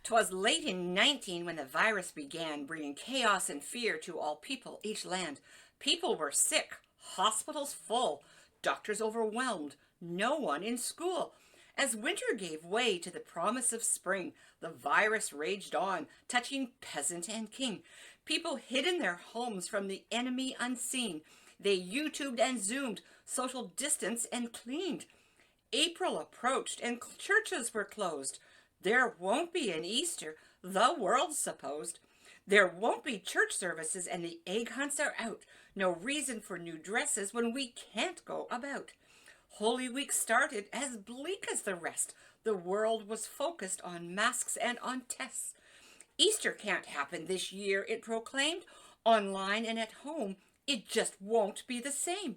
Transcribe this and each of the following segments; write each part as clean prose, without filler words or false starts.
'Twas late in 19 when the virus began, bringing chaos and fear to all people, each land. People were sick, hospitals full, doctors overwhelmed, no one in school. As winter gave way to the promise of spring, the virus raged on, touching peasant and king. People hid in their homes from the enemy unseen. They YouTubed and Zoomed, social distance and cleaned. April approached and churches were closed. There won't be an Easter, the world supposed. There won't be church services and the egg hunts are out. No reason for new dresses when we can't go about. Holy Week started as bleak as the rest. The world was focused on masks and on tests. Easter can't happen this year, it proclaimed. Online and at home, it just won't be the same.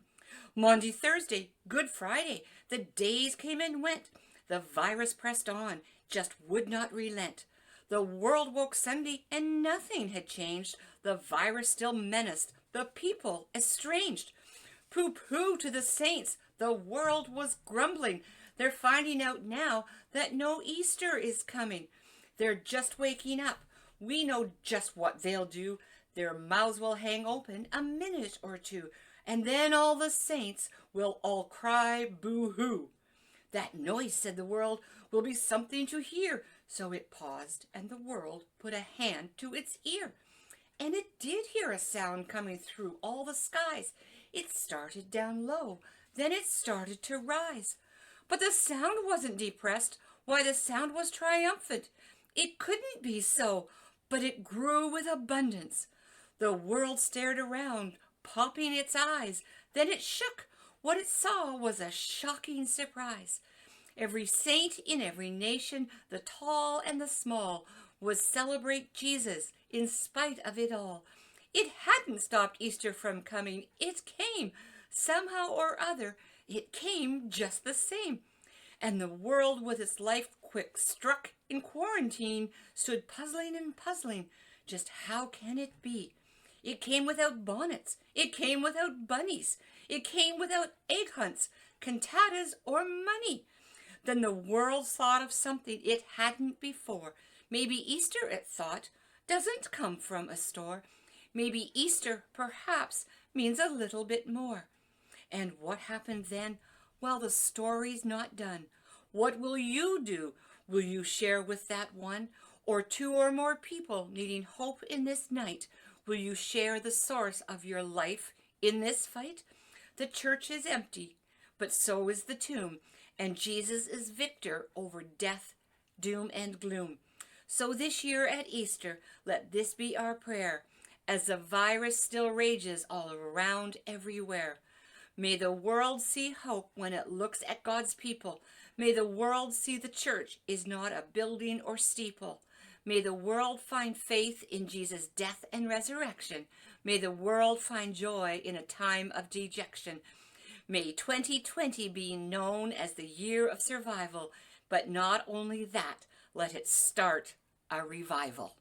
Maundy Thursday, Good Friday, the days came and went. The virus pressed on, just would not relent. The world woke Sunday and nothing had changed. The virus still menaced, the people estranged. Pooh-pooh to the saints, the world was grumbling. They're finding out now that no Easter is coming. They're just waking up. We know just what they'll do. Their mouths will hang open a minute or two, and then all the saints will all cry boo-hoo. That noise, said the world, will be something to hear. So it paused, and the world put a hand to its ear. And it did hear a sound coming through all the skies. It started down low, then it started to rise. But the sound wasn't depressed. Why, the sound was triumphant. It couldn't be so, but it grew with abundance. The world stared around, popping its eyes. Then it shook. What it saw was a shocking surprise. Every saint in every nation, the tall and the small, was celebrate Jesus in spite of it all. It hadn't stopped Easter from coming. It came. Somehow or other, it came just the same. And the world with its life quick struck in quarantine stood puzzling and puzzling. Just how can it be? It came without bonnets. It came without bunnies. It came without egg hunts, cantatas, or money. Then the world thought of something it hadn't before. Maybe Easter, it thought, doesn't come from a store. Maybe Easter, perhaps, means a little bit more. And what happened then? Well, the story's not done. What will you do? Will you share with that one or two or more people needing hope in this night? Will you share the source of your life in this fight? The church is empty, but so is the tomb, and Jesus is victor over death, doom, and gloom. So this year at Easter, let this be our prayer, as the virus still rages all around everywhere. May the world see hope when it looks at God's people. May the world see the church is not a building or steeple. May the world find faith in Jesus' death and resurrection. May the world find joy in a time of dejection. May 2020 be known as the year of survival, but not only that, let it start a revival.